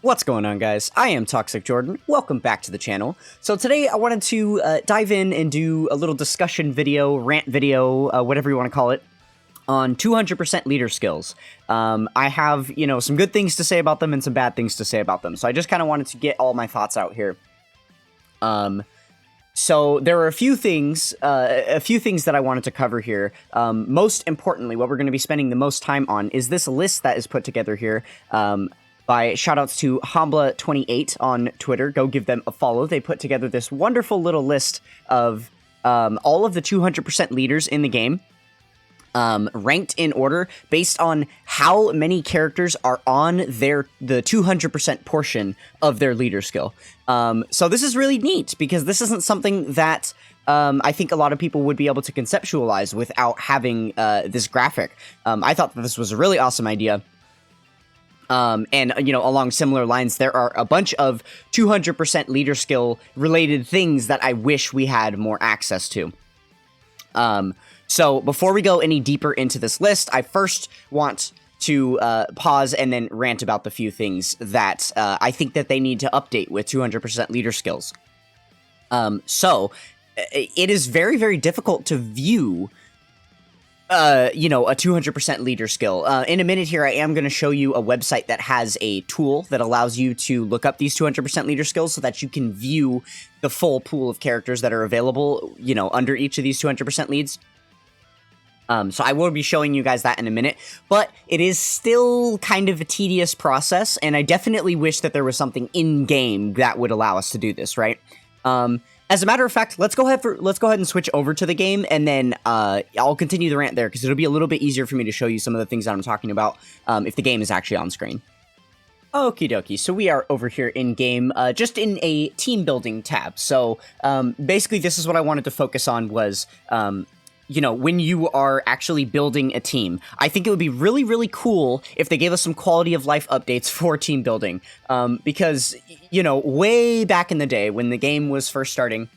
What's going on, guys? I am Toxic Jordan. Welcome back to the channel. So today I wanted to dive in and do a little discussion video, rant video, whatever you want to call it, on 200% leader skills. I have, some good things to say about them and some bad things to say about them. So I just kind of wanted to get all my thoughts out here. So there are a few things that I wanted to cover here. Most importantly, what we're going to be spending the most time on is this list that is put together here. By shoutouts to Hambla28 on Twitter. Go give them a follow. They put together this wonderful little list of all of the 200% leaders in the game, ranked in order based on how many characters are on the 200% portion of their leader skill. So this is really neat because this isn't something that I think a lot of people would be able to conceptualize without having this graphic. I thought that this was a really awesome idea. And, along similar lines, there are a bunch of 200% leader skill related things that I wish we had more access to. So before we go any deeper into this list, I first want to pause and then rant about the few things that I think that they need to update with 200% leader skills. So it is very, very difficult to view a 200% leader skill. In a minute here, I am going to show you a website that has a tool that allows you to look up these 200% leader skills so that you can view the full pool of characters that are available, under each of these 200% leads. So I will be showing you guys that in a minute, but it is still kind of a tedious process, and I definitely wish that there was something in-game that would allow us to do this, right? As a matter of fact, let's go ahead and switch over to the game, and then I'll continue the rant there, because it'll be a little bit easier for me to show you some of the things that I'm talking about if the game is actually on screen. Okie dokie, so we are over here in-game, just in a team-building tab. So, basically, this is what I wanted to focus on was, when you are actually building a team. I think it would be really, really cool if they gave us some quality of life updates for team building. Because, way back in the day when the game was first starting,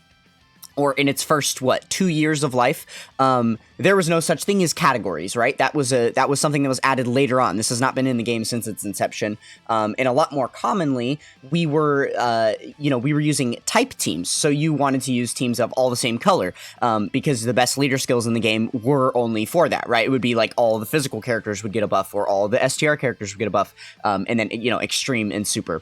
or in its first, 2 years of life, there was no such thing as categories, right? That was something that was added later on. This has not been in the game since its inception. And a lot more commonly, we were using type teams. So you wanted to use teams of all the same color, because the best leader skills in the game were only for that, right? It would be like all the physical characters would get a buff, or all the STR characters would get a buff, and then, extreme and super.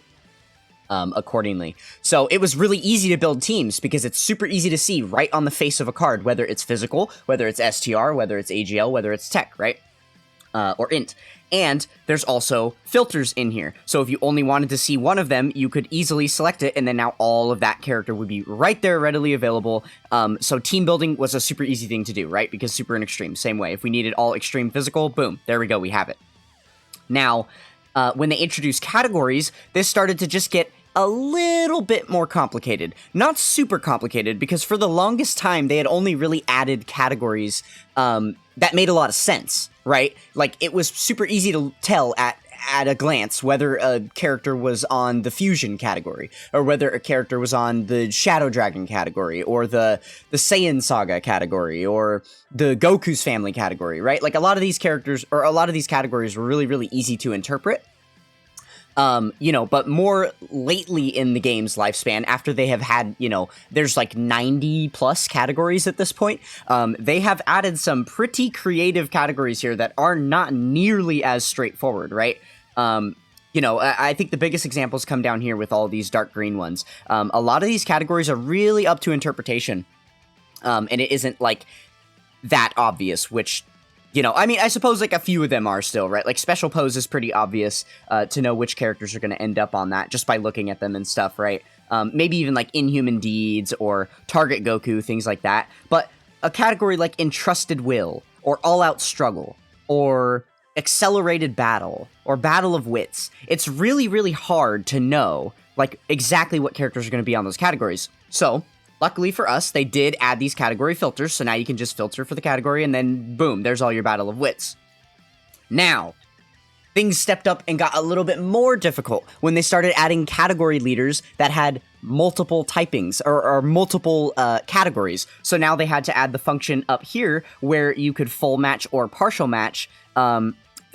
Accordingly. So it was really easy to build teams because it's super easy to see right on the face of a card, whether it's physical, whether it's STR, whether it's AGL, whether it's tech, right? Or int. And there's also filters in here. So if you only wanted to see one of them, you could easily select it, and then now all of that character would be right there, readily available. So team building was a super easy thing to do, right? Because super and extreme, same way. If we needed all extreme physical, boom, there we go, we have it. Now, when they introduced categories, this started to just get a little bit more complicated. Not super complicated, because for the longest time, they had only really added categories that made a lot of sense, right? Like, it was super easy to tell at a glance whether a character was on the fusion category, or whether a character was on the Shadow Dragon category, or the Saiyan Saga category, or the Goku's family category, right? Like, a lot of these characters, or a lot of these categories were really, really easy to interpret. But more lately in the game's lifespan, after they have had, there's like 90 plus categories at this point, they have added some pretty creative categories here that are not nearly as straightforward, right? I think the biggest examples come down here with all these dark green ones. A lot of these categories are really up to interpretation, and it isn't like that obvious, which... I suppose, like, a few of them are still, right? Like, special pose is pretty obvious to know which characters are going to end up on that just by looking at them and stuff, right? Maybe even, like, Inhuman Deeds or Target Goku, things like that. But a category like Entrusted Will, or All-Out Struggle, or Accelerated Battle, or Battle of Wits, it's really, really hard to know, like, exactly what characters are going to be on those categories. So... luckily for us, they did add these category filters, so now you can just filter for the category, and then, boom, there's all your Battle of Wits. Now, things stepped up and got a little bit more difficult when they started adding category leaders that had multiple typings, or multiple categories. So now they had to add the function up here, where you could full match or partial match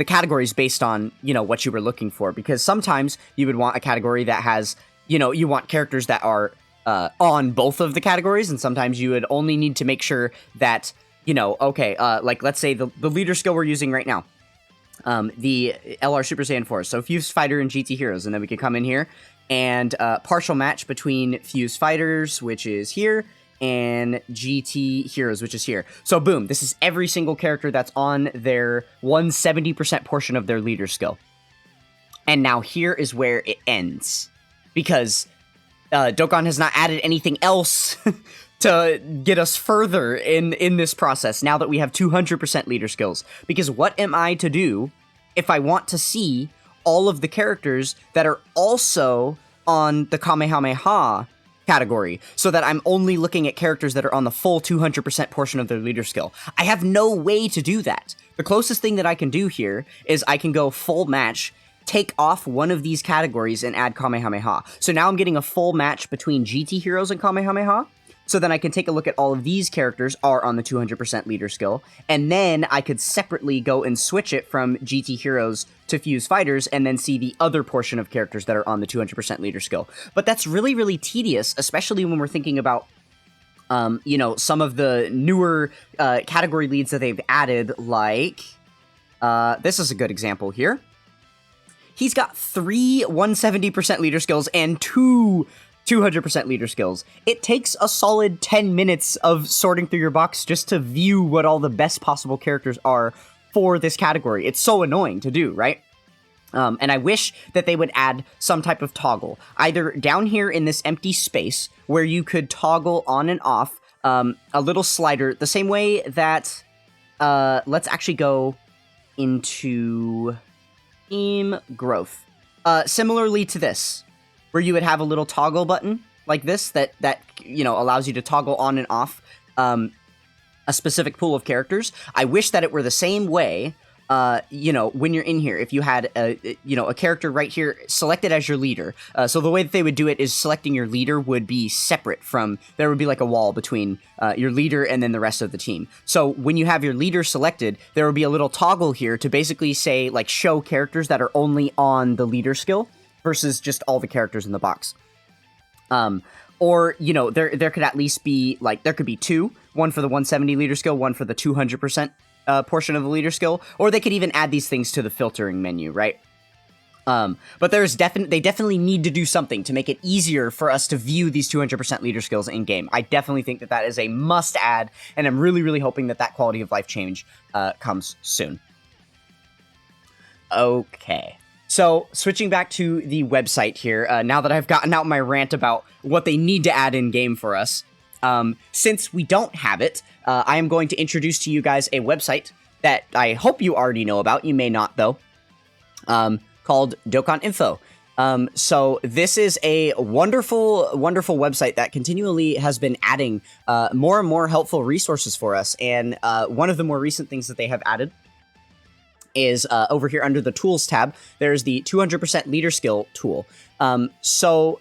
the categories based on, you know, what you were looking for, because sometimes you would want a category that has, you know, you want characters that are on both of the categories, and sometimes you would only need to make sure that, you know, okay, like let's say the leader skill we're using right now, the LR Super Saiyan 4, so Fused Fighter and GT Heroes, and then we can come in here and partial match between Fused Fighters, which is here, and GT Heroes, which is here. So boom, this is every single character that's on their 170% portion of their leader skill. And now here is where it ends, because Dokkan has not added anything else to get us further in this process now that we have 200% leader skills. Because what am I to do if I want to see all of the characters that are also on the Kamehameha category, so that I'm only looking at characters that are on the full 200% portion of their leader skill? I have no way to do that. The closest thing that I can do here is I can go full match, take off one of these categories, and add Kamehameha. So now I'm getting a full match between GT Heroes and Kamehameha. So then I can take a look at all of these characters are on the 200% leader skill, and then I could separately go and switch it from GT Heroes to Fused Fighters, and then see the other portion of characters that are on the 200% leader skill. But that's really, really tedious, especially when we're thinking about, you know, some of the newer category leads that they've added, like, this is a good example here. He's got 3 170% leader skills and 2 200% leader skills. It takes a solid 10 minutes of sorting through your box just to view what all the best possible characters are for this category. It's so annoying to do, right? And I wish that they would add some type of toggle, either down here in this empty space where you could toggle on and off a little slider, the same way that, let's actually go into team growth. Similarly to this, where you would have a little toggle button like this that you know, allows you to toggle on and off a specific pool of characters. I wish that it were the same way, you know, when you're in here, if you had a character right here selected as your leader. So the way that they would do it is selecting your leader would be separate from, there would be like a wall between your leader and then the rest of the team. So when you have your leader selected, there would be a little toggle here to basically say, like, show characters that are only on the leader skill versus just all the characters in the box. Or, you know, there could at least be, like, there could be 2, one for the 170 leader skill, one for the 200% portion of the leader skill, or they could even add these things to the filtering menu, right? But they definitely need to do something to make it easier for us to view these 200% leader skills in game. I definitely think that is a must add, and I'm really, really hoping that quality of life change comes soon. Okay. So, switching back to the website here, now that I've gotten out my rant about what they need to add in-game for us, since we don't have it, I am going to introduce to you guys a website that I hope you already know about, you may not though, called Dokkan Info. So this is a wonderful, wonderful website that continually has been adding more and more helpful resources for us, and one of the more recent things that they have added is over here under the Tools tab. There's the 200% leader skill tool. So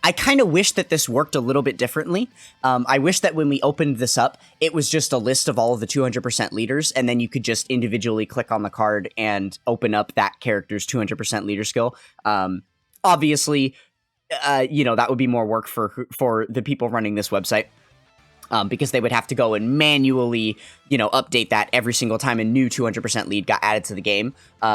I kind of wish that this worked a little bit differently. I wish that when we opened this up, it was just a list of all of the 200% leaders, and then you could just individually click on the card and open up that character's 200% leader skill. Obviously, you know, that would be more work for the people running this website. Because they would have to go and manually, you know, update that every single time a new 200% lead got added to the game.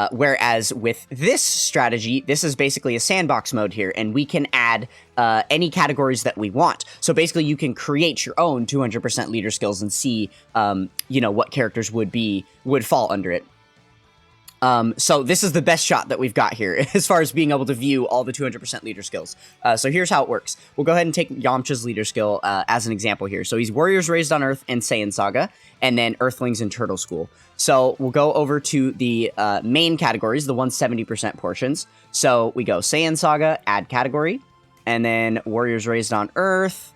Whereas with this strategy, this is basically a sandbox mode here, and we can add any categories that we want. So basically, you can create your own 200% leader skills and see, you know, what characters would fall under it. So this is the best shot that we've got here as far as being able to view all the 200% leader skills. So here's how it works. We'll go ahead and take Yamcha's leader skill as an example here. So he's Warriors Raised on Earth and Saiyan Saga, and then Earthlings and Turtle School. So we'll go over to the main categories, the 170% portions. So we go Saiyan Saga, add category, and then Warriors Raised on Earth.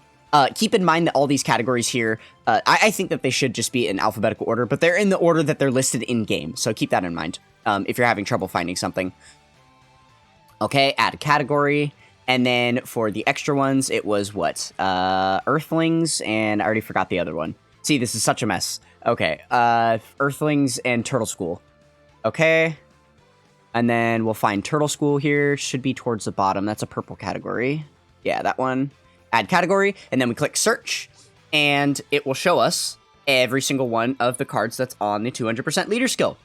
Keep in mind that all these categories here, I think that they should just be in alphabetical order, but they're in the order that they're listed in-game, so keep that in mind if you're having trouble finding something. Okay, add a category, and then for the extra ones, it was what? Earthlings, and I already forgot the other one. See, this is such a mess. Okay, Earthlings and Turtle School. Okay. And then we'll find Turtle School here. Should be towards the bottom. That's a purple category. Yeah, that one. Add category. And then we click search. And it will show us every single one of the cards that's on the 200% leader skill.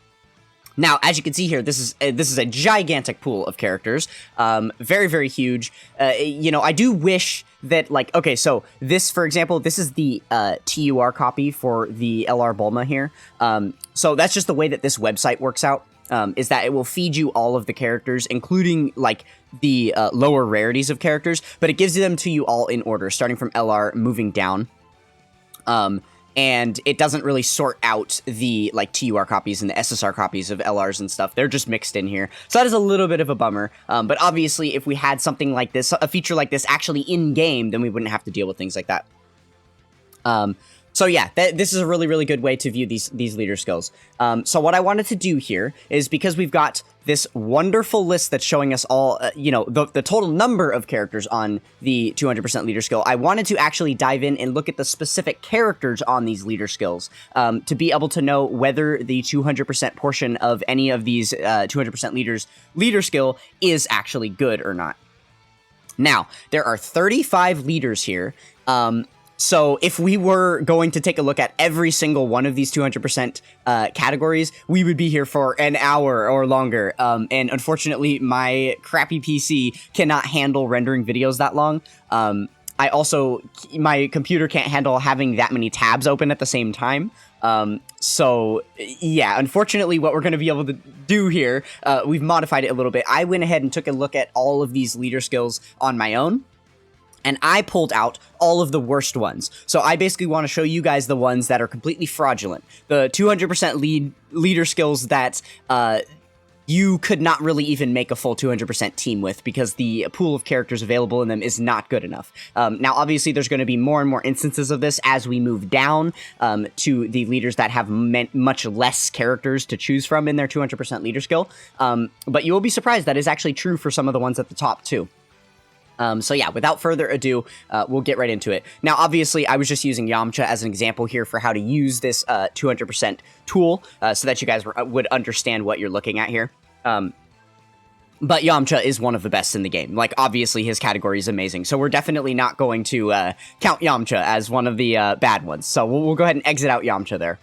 Now, as you can see here, this is a gigantic pool of characters, very, very huge. You know, I do wish that, like, okay, so this, for example, this is the TUR copy for the LR Bulma here. So that's just the way that this website works out, is that it will feed you all of the characters, including, like, the lower rarities of characters, but it gives them to you all in order, starting from LR, moving down. And it doesn't really sort out the, like, TUR copies and the SSR copies of LRs and stuff. They're just mixed in here. So that is a little bit of a bummer. But obviously, if we had something like this, a feature like this actually in-game, then we wouldn't have to deal with things like that. So yeah, this is a really, really good way to view these leader skills. So what I wanted to do here is, because we've got this wonderful list that's showing us all, you know, the total number of characters on the 200% leader skill, I wanted to actually dive in and look at the specific characters on these leader skills, to be able to know whether the 200% portion of any of these 200% leader skill is actually good or not. Now, there are 35 leaders here. So if we were going to take a look at every single one of these 200% categories, we would be here for an hour or longer. And unfortunately, my crappy PC cannot handle rendering videos that long. My computer can't handle having that many tabs open at the same time. So yeah, unfortunately, what we're going to be able to do here, we've modified it a little bit. I went ahead and took a look at all of these leader skills on my own, and I pulled out all of the worst ones. So I basically want to show you guys the ones that are completely fraudulent. The 200% leader skills that you could not really even make a full 200% team with, because the pool of characters available in them is not good enough. Now, obviously, there's going to be more and more instances of this as we move down to the leaders that have much less characters to choose from in their 200% leader skill. But you will be surprised that is actually true for some of the ones at the top, too. So yeah, without further ado, we'll get right into it. Now, obviously, I was just using Yamcha as an example here for how to use this 200% tool, so that you guys would understand what you're looking at here. But Yamcha is one of the best in the game. Like, obviously, his category is amazing, so we're definitely not going to count Yamcha as one of the bad ones. So we'll go ahead and exit out Yamcha there.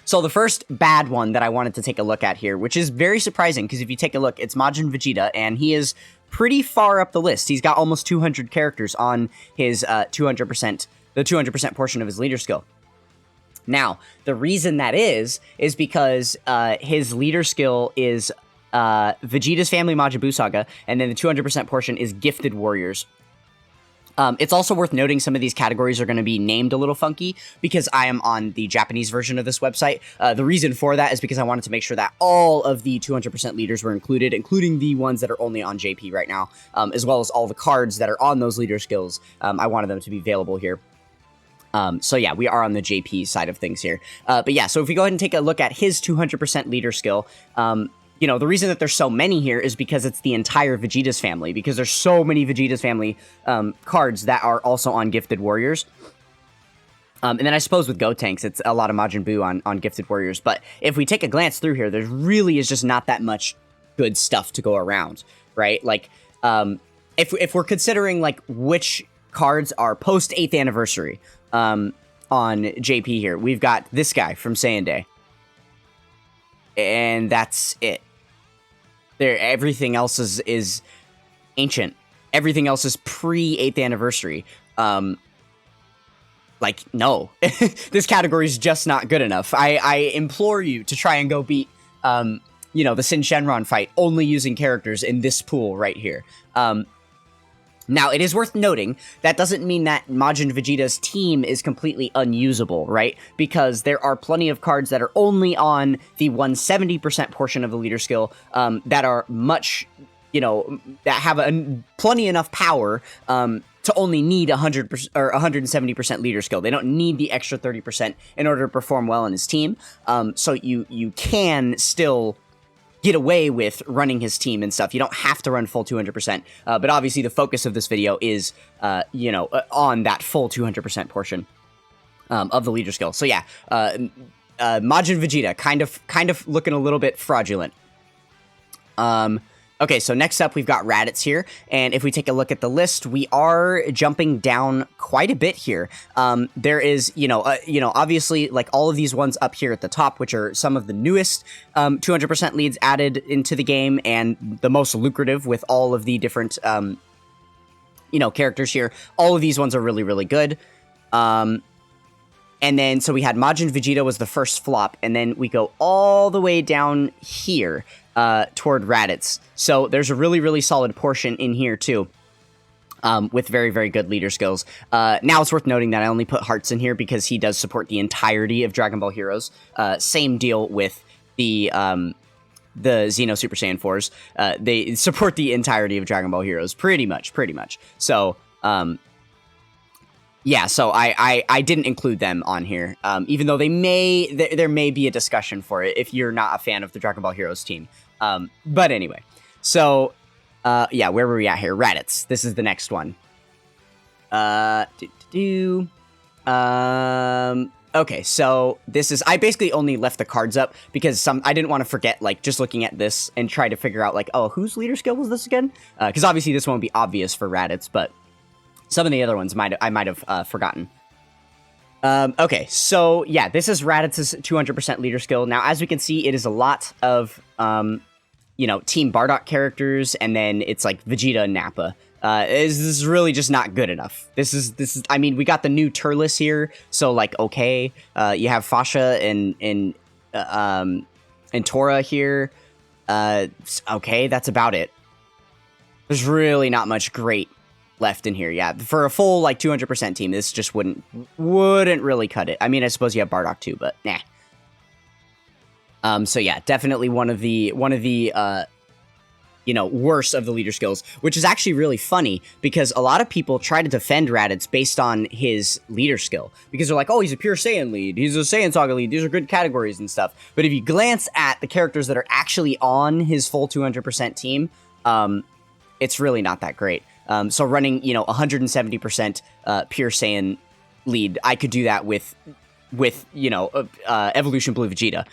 So the first bad one that I wanted to take a look at here, which is very surprising, because if you take a look, it's Majin Vegeta, and he is pretty far up the list. He's got almost 200 characters on his 200%, the 200% portion of his leader skill. Now, the reason that is because his leader skill is Vegeta's Family Majin Buu Saga, and then the 200% portion is Gifted Warriors. It's also worth noting some of these categories are going to be named a little funky because I am on the Japanese version of this website. The reason for that is because I wanted to make sure that all of the 200% leaders were included, including the ones that are only on JP right now, as well as all the cards that are on those leader skills. I wanted them to be available here. So yeah, we are on the JP side of things here. But yeah, so if we go ahead and take a look at his 200% leader skill, you know, the reason that there's so many here is because it's the entire Vegeta's family, because there's so many Vegeta's family cards that are also on Gifted Warriors. And then I suppose with Gotenks, it's a lot of Majin Buu on Gifted Warriors. But if we take a glance through here, there really is just not that much good stuff to go around, right? Like, if we're considering, like, which cards are post 8th anniversary on JP here, we've got this guy from Saiyan Day. And that's it. Everything else is ancient. Everything else is pre-8th anniversary. Like, no. This category is just not good enough. I implore you to try and go beat, you know, the Sin Shenron fight only using characters in this pool right here. Now, it is worth noting, that doesn't mean that Majin Vegeta's team is completely unusable, right? Because there are plenty of cards that are only on the 170% portion of the leader skill that are much, you know, that have plenty enough power to only need 100% or 170% leader skill. They don't need the extra 30% in order to perform well in his team. So you can still get away with running his team and stuff. You don't have to run full 200%, but obviously the focus of this video is, you know, on that full 200% portion of the leader skill. So yeah, Majin Vegeta, kind of looking a little bit fraudulent. Okay, so next up we've got Raditz here, and if we take a look at the list, we are jumping down quite a bit here. There is, obviously, like all of these ones up here at the top, which are some of the newest 200% leads added into the game, and the most lucrative with all of the different, characters here. All of these ones are really, really good. And then, so we had Majin Vegeta was the first flop, and then we go all the way down here toward Raditz. So there's a really, really solid portion in here, too, with very, very good leader skills. Now it's worth noting that I only put Hearts in here because he does support the entirety of Dragon Ball Heroes. Same deal with the Xeno Super Saiyan 4s. They support the entirety of Dragon Ball Heroes, pretty much. So, yeah, so I didn't include them on here, even though there may be a discussion for it if you're not a fan of the Dragon Ball Heroes team. But anyway, so, yeah, where were we at here? Raditz. This is the next one. Okay, so this is, I basically only left the cards up because I didn't want to forget, like, just looking at this and try to figure out, like, oh, whose leader skill was this again? Because obviously this won't be obvious for Raditz, but some of the other ones I might have forgotten. Okay, so yeah, this is Raditz's 200% leader skill. Now, as we can see, it is a lot of, Team Bardock characters, and then it's like Vegeta and Nappa. This is really just not good enough. This is. I mean, we got the new Turles here, so like, okay. You have Fasha and Tora here. Okay, that's about it. There's really not much great left in here. Yeah, for a full like 200% team, this just wouldn't really cut it. I mean, I suppose you have Bardock too, but nah. So yeah, definitely one of the worst of the leader skills, which is actually really funny because a lot of people try to defend Raditz based on his leader skill because they're like, oh, he's a pure Saiyan lead, he's a Saiyan Saga lead, these are good categories and stuff. But if you glance at the characters that are actually on his full 200% team, it's really not that great. So running, 170% pure Saiyan lead, I could do that with Evolution Blue Vegeta,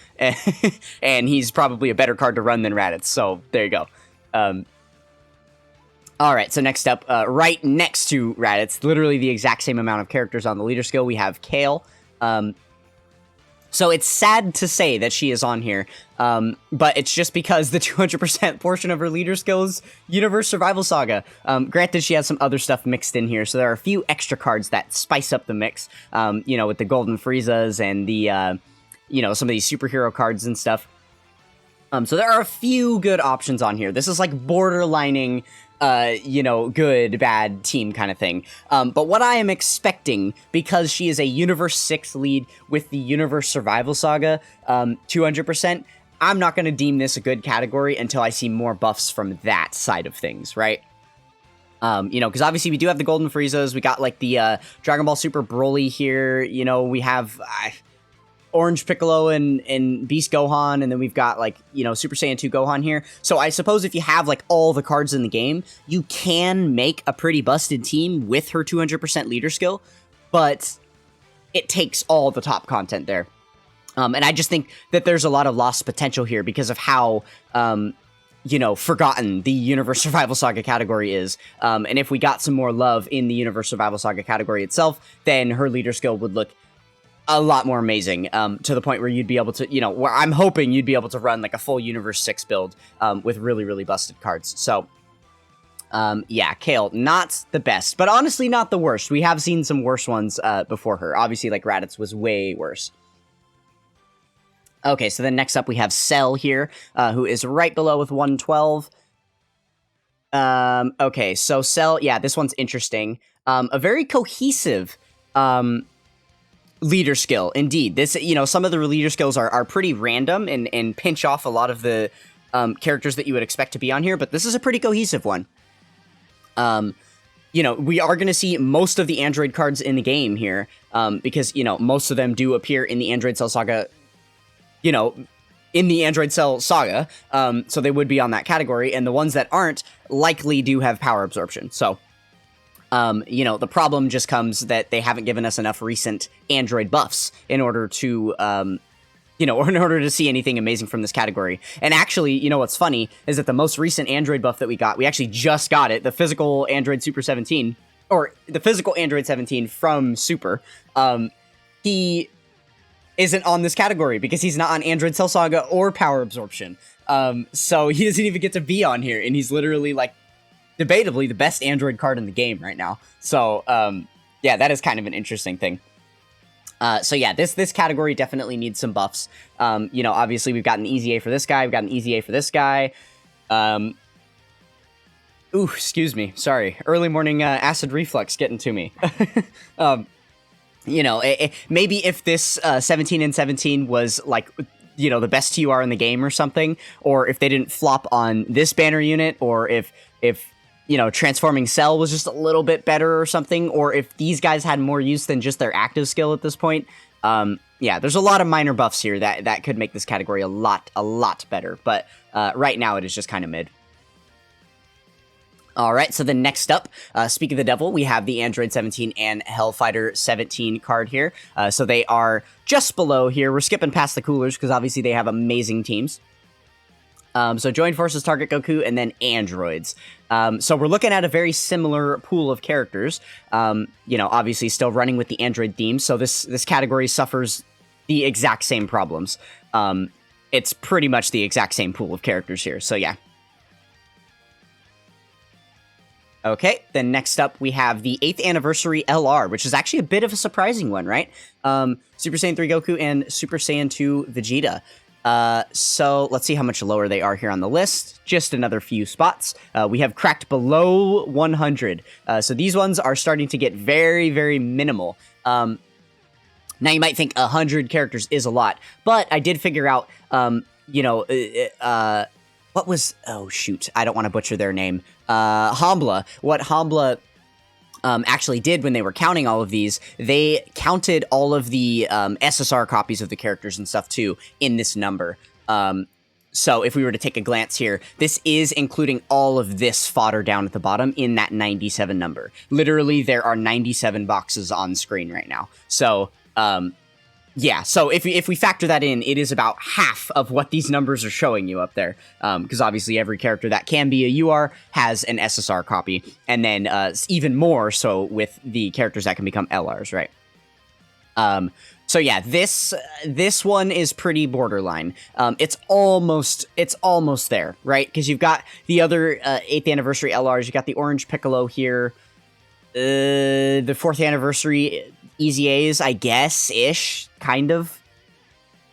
and he's probably a better card to run than Raditz. So there you go. All right, so next up, right next to Raditz, literally the exact same amount of characters on the leader skill, we have Kale. So it's sad to say that she is on here, but it's just because the 200% portion of her leader skill is Universe Survival Saga. Granted, she has some other stuff mixed in here, so there are a few extra cards that spice up the mix, with the Golden Friezas and the, some of these superhero cards and stuff. So there are a few good options on here. This is like borderlining, good, bad team kind of thing. But what I am expecting, because she is a Universe 6 lead with the Universe Survival Saga, 200%, I'm not going to deem this a good category until I see more buffs from that side of things, right? Because obviously we do have the Golden Friezas, we got like the Dragon Ball Super Broly here, we have Orange Piccolo and Beast Gohan, and then we've got like, Super Saiyan 2 Gohan here. So I suppose if you have like all the cards in the game, you can make a pretty busted team with her 200% leader skill, but it takes all the top content there. And I just think that there's a lot of lost potential here because of how, forgotten the Universe Survival Saga category is. And if we got some more love in the Universe Survival Saga category itself, then her leader skill would look a lot more amazing, to the point where you'd be able to, where I'm hoping you'd be able to run like a full Universe 6 build, with really, really busted cards. So, yeah, Kale, not the best, but honestly not the worst. We have seen some worse ones, before her. Obviously, like, Raditz was way worse. Okay, so then next up we have Cell here, who is right below with 112. Okay, so Cell, yeah, this one's interesting. A very cohesive, leader skill, indeed. This, some of the leader skills are pretty random and pinch off a lot of the characters that you would expect to be on here, but this is a pretty cohesive one. We are going to see most of the Android cards in the game here, because, most of them do appear in the Android Cell Saga, in the Android Cell Saga, so they would be on that category, and the ones that aren't likely do have power absorption, so the problem just comes that they haven't given us enough recent Android buffs in order to, you know, or in order to see anything amazing from this category. And actually, you know, what's funny is that the most recent Android buff that we actually just got it, the physical Android Super 17, or the physical Android 17 from Super, he isn't on this category because he's not on Android Cell Saga or Power Absorption. So he doesn't even get to be on here, and he's literally, like, debatably the best Android card in the game right now. So, yeah, that is kind of an interesting thing. So yeah, this category definitely needs some buffs. You know, obviously we've got an easy A for this guy, we've got an easy A for this guy. Ooh, excuse me, sorry. Early morning acid reflux getting to me. You know, maybe if this 17 and 17 was, like, you know, the best TUR in the game or something, or if they didn't flop on this banner unit, or if you know, Transforming Cell was just a little bit better or something, or if these guys had more use than just their active skill at this point. Yeah, there's a lot of minor buffs here that could make this category a lot better, but right now it is just kind of mid. All right, so then next up, Speak of the Devil, we have the Android 17 and Hellfighter 17 card here. So they are just below here. We're skipping past the coolers because obviously they have amazing teams. So Joined Forces, Target Goku, and then Androids. So we're looking at a very similar pool of characters. You know, obviously still running with the Android theme, so this category suffers the exact same problems. It's pretty much the exact same pool of characters here, so yeah. Okay, then next up we have the 8th Anniversary LR, which is actually a bit of a surprising one, right? Super Saiyan 3 Goku and Super Saiyan 2 Vegeta. So let's see how much lower they are here on the list. Just another few spots. We have cracked below 100. So these ones are starting to get very, very minimal. Now you might think 100 characters is a lot, but I did figure out, you know, what was, oh shoot, I don't want to butcher their name. Hambla. What Hambla actually did when they were counting all of these, they counted all of the SSR copies of the characters and stuff too in this number. So if we were to take a glance here, this is including all of this fodder down at the bottom in that 97 number. Literally, there are 97 boxes on screen right now. So, yeah, so if we factor that in, it is about half of what these numbers are showing you up there. Because obviously every character that can be a UR has an SSR copy. And then even more so with the characters that can become LRs, right? So yeah, this one is pretty borderline. It's almost there, right? Because you've got the other 8th Anniversary LRs. You got the Orange Piccolo here. The 4th Anniversary Easy A's, I guess, ish, kind of.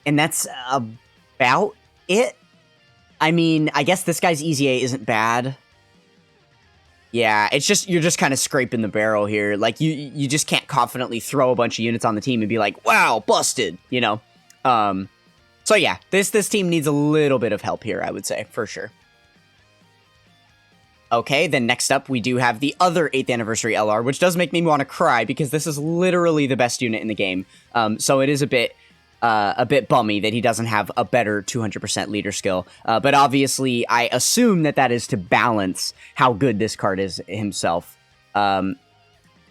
And that's about it. I mean, I guess this guy's Easy A isn't bad. Yeah, it's just, you're just kind of scraping the barrel here. Like, you just can't confidently throw a bunch of units on the team and be like, wow, busted, you know? So yeah, this team needs a little bit of help here, I would say, for sure. Okay, then next up, we do have the other 8th Anniversary LR, which does make me want to cry, because this is literally the best unit in the game. So it is a bit bummy that he doesn't have a better 200% leader skill. But obviously, I assume that is to balance how good this card is himself. And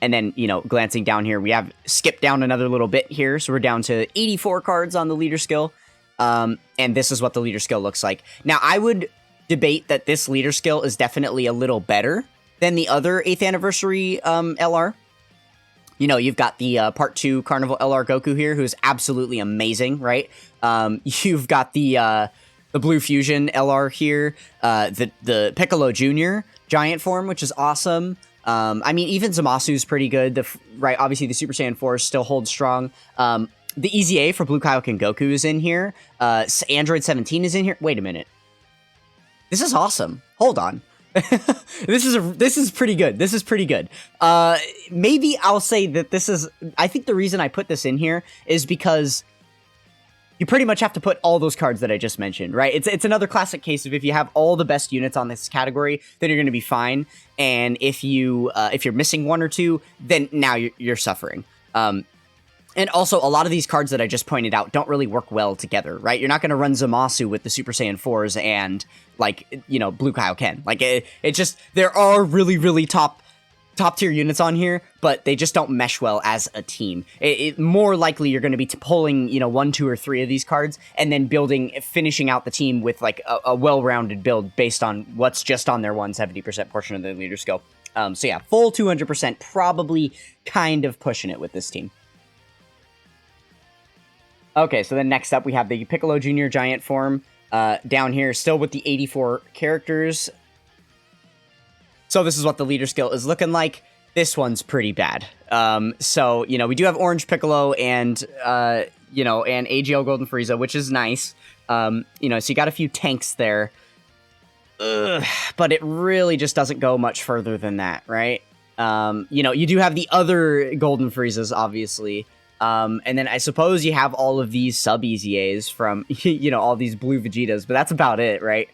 then, you know, glancing down here, we have skipped down another little bit here. So we're down to 84 cards on the leader skill. And this is what the leader skill looks like. Now, I would debate that this leader skill is definitely a little better than the other 8th Anniversary LR. You know, you've got the Part 2 Carnival LR Goku here, who's absolutely amazing, right? You've got the Blue Fusion LR here, the Piccolo Jr. Giant form, which is awesome. I mean, even Zamasu's pretty good. Right, obviously the Super Saiyan 4 still holds strong. The Easy A for Blue Kaioken Goku is in here. Android 17 is in here. Wait a minute. This is awesome. Hold on. This is pretty good. This is pretty good. Maybe I'll say that this is, I think the reason I put this in here is because you pretty much have to put all those cards that I just mentioned, right? It's another classic case of if you have all the best units on this category, then you're going to be fine. And if you're missing one or two, then now you're suffering. And also, a lot of these cards that I just pointed out don't really work well together, right? You're not going to run Zamasu with the Super Saiyan 4s and, like, you know, Blue Kaioken. Like, it just, there are really, really top top tier units on here, but they just don't mesh well as a team. More likely you're going to be pulling, 1, 2, or 3 of these cards and then finishing out the team with like a well-rounded build based on what's just on their 170% portion of their leader skill. So yeah, full 200%, probably kind of pushing it with this team. Okay, so then next up we have the Piccolo Jr. Giant form down here, still with the 84 characters. So this is what the leader skill is looking like. This one's pretty bad. So, we do have Orange Piccolo and, and AGL Golden Frieza, which is nice. So you got a few tanks there. Ugh, but it really just doesn't go much further than that, right? You do have the other Golden Friezas, obviously. And then I suppose you have all of these sub-EZAs from, all these blue Vegetas, but that's about it, right?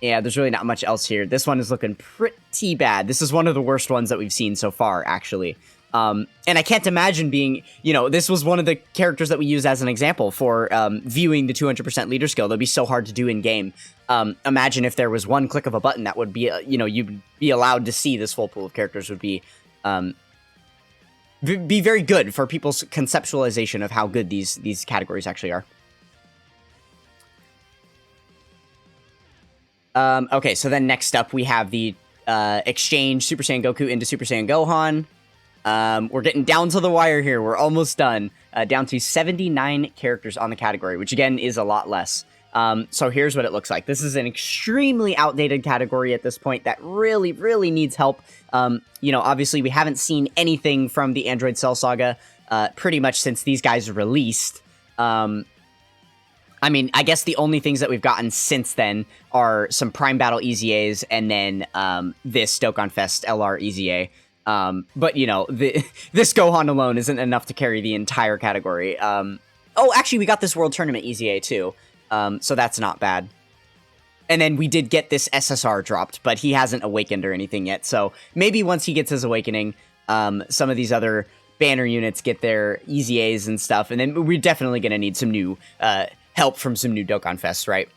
Yeah, there's really not much else here. This one is looking pretty bad. This is one of the worst ones that we've seen so far, actually. And I can't imagine being, this was one of the characters that we use as an example for viewing the 200% leader skill. That'd be so hard to do in game. Imagine if there was one click of a button that would be, you'd be allowed to see this full pool of characters would be very good for people's conceptualization of how good these categories actually are. Okay, so then next up we have the exchange Super Saiyan Goku into Super Saiyan Gohan. We're getting down to the wire here. We're almost done. Down to 79 characters on the category, which again is a lot less. So here's what it looks like. This is an extremely outdated category at this point that really, really needs help. Obviously we haven't seen anything from the Android Cell Saga pretty much since these guys released. I guess the only things that we've gotten since then are some Prime Battle EZAs and then this Dokkan Fest LR EZA. But, this Gohan alone isn't enough to carry the entire category. Actually, we got this World Tournament EZA too, so that's not bad. And then we did get this SSR dropped, but he hasn't awakened or anything yet, so maybe once he gets his awakening, some of these other banner units get their EZAs and stuff, and then we're definitely going to need some new help from some new Dokkan Fests, right?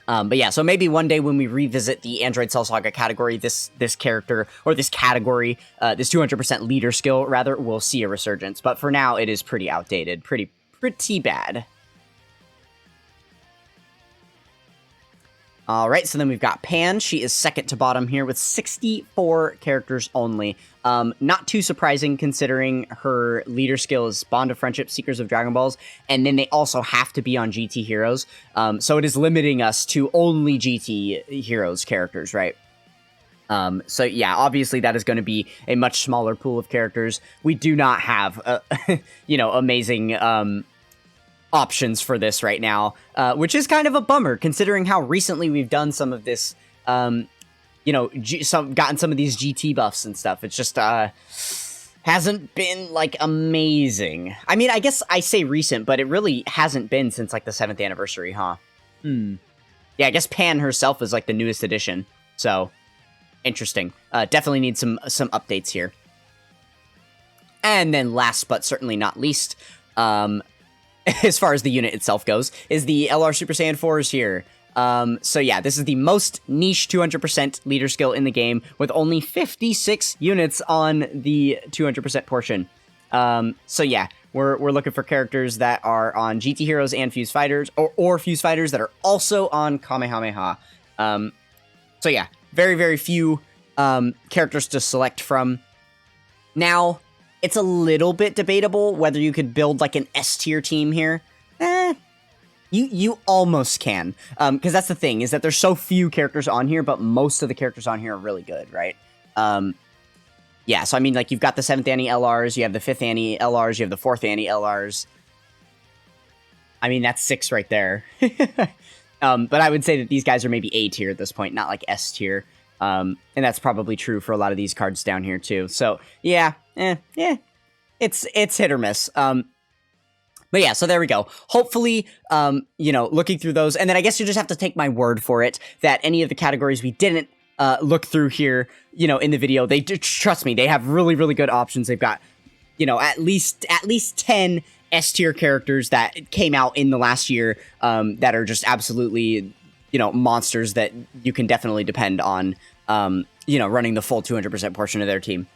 But yeah, so maybe one day when we revisit the Android Cell Saga category, this character, or this category, this 200% leader skill, rather, will see a resurgence. But for now, it is pretty outdated, pretty bad. Alright, so then we've got Pan. She is second to bottom here with 64 characters only. Not too surprising considering her leader skill is Bond of Friendship, Seekers of Dragon Balls, and then they also have to be on GT Heroes. So it is limiting us to only GT Heroes characters, right? So yeah, obviously that is going to be a much smaller pool of characters. We do not have, amazing options for this right now, which is kind of a bummer considering how recently we've done some of this, gotten some of these GT buffs and stuff. It's just hasn't been like amazing. I guess I say recent, but it really hasn't been since like the 7th anniversary, huh? Yeah, I guess Pan herself is like the newest edition, so interesting. Definitely need some updates here. And then last but certainly not least, as far as the unit itself goes, is the LR Super Saiyan 4s here. So yeah, this is the most niche 200% leader skill in the game, with only 56 units on the 200% portion. So yeah, we're looking for characters that are on GT Heroes and Fuse Fighters, or Fuse Fighters that are also on Kamehameha. So yeah, very, very few characters to select from. Now, it's a little bit debatable whether you could build like an S-tier team here. You almost can, because that's the thing, is that there's so few characters on here, but most of the characters on here are really good, right? Yeah, so like you've got the 7th Annie LRs, you have the 5th Annie LRs, you have the 4th Annie LRs. That's 6 right there. But I would say that these guys are maybe A tier at this point, not like S tier. And that's probably true for a lot of these cards down here too. So yeah, it's hit or miss. But yeah, so there we go. Hopefully, looking through those, and then I guess you just have to take my word for it that any of the categories we didn't look through here, in the video, they trust me, they have really, really good options. They've got, at least 10 S tier characters that came out in the last year, that are just absolutely, monsters that you can definitely depend on, running the full 200% portion of their team.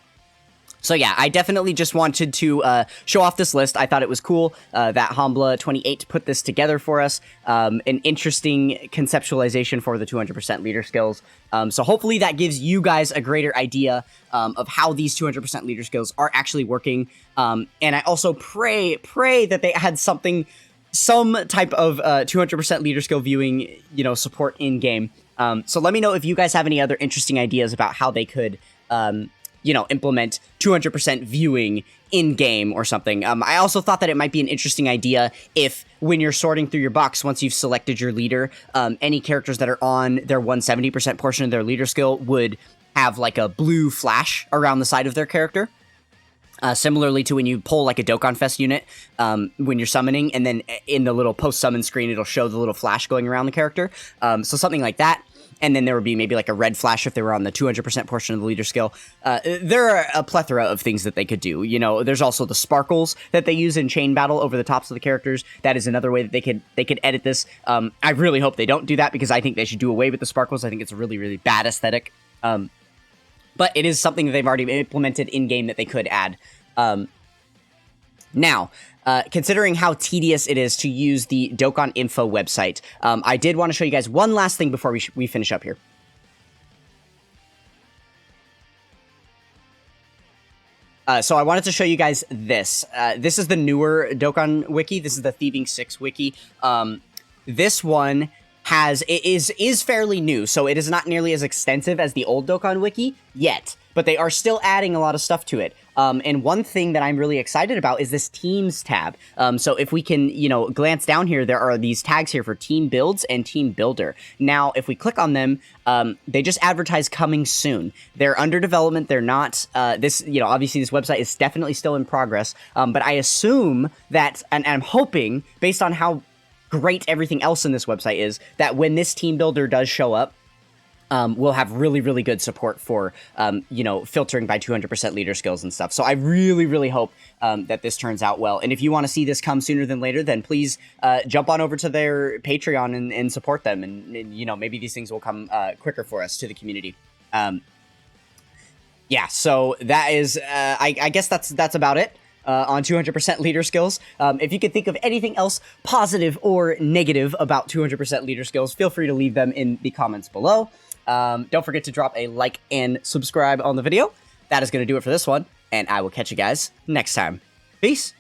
So yeah, I definitely just wanted to show off this list. I thought it was cool that Hambla28 put this together for us. An interesting conceptualization for the 200% leader skills. So hopefully that gives you guys a greater idea of how these 200% leader skills are actually working. And I also pray that they had some type of 200% leader skill viewing, support in game. So let me know if you guys have any other interesting ideas about how they could implement 200% viewing in-game or something. I also thought that it might be an interesting idea if, when you're sorting through your box, once you've selected your leader, any characters that are on their 170% portion of their leader skill would have, like, a blue flash around the side of their character. Similarly to when you pull, like, a Dokkan Fest unit when you're summoning, and then in the little post-summon screen, it'll show the little flash going around the character. So something like that. And then there would be maybe like a red flash if they were on the 200% portion of the leader skill. There are a plethora of things that they could do. There's also the sparkles that they use in chain battle over the tops of the characters. That is another way that they could edit this. I really hope they don't do that, because I think they should do away with the sparkles. I think it's a really, really bad aesthetic. But it is something that they've already implemented in-game that they could add. Now, considering how tedious it is to use the Dokkan Info website, I did want to show you guys one last thing before we finish up here. So I wanted to show you guys this. This is the newer Dokkan wiki. This is the Thieving 6 wiki. This one is fairly new, so it is not nearly as extensive as the old Dokkan wiki yet, but they are still adding a lot of stuff to it. And one thing that I'm really excited about is this Teams tab. So if we can, glance down here, there are these tags here for Team Builds and Team Builder. Now, if we click on them, they just advertise coming soon. They're under development. They're not, obviously this website is definitely still in progress. But I assume that, and I'm hoping, based on how great everything else in this website is, that when this Team Builder does show up, we'll have really, really good support for, filtering by 200% leader skills and stuff. So I really, really hope that this turns out well. And if you want to see this come sooner than later, then please jump on over to their Patreon and support them. And maybe these things will come quicker for us to the community. Yeah, so that is, I guess that's about it. On 200% leader skills. If you could think of anything else positive or negative about 200% leader skills, feel free to leave them in the comments below. Don't forget to drop a like and subscribe on the video. That is going to do it for this one, and I will catch you guys next time. Peace!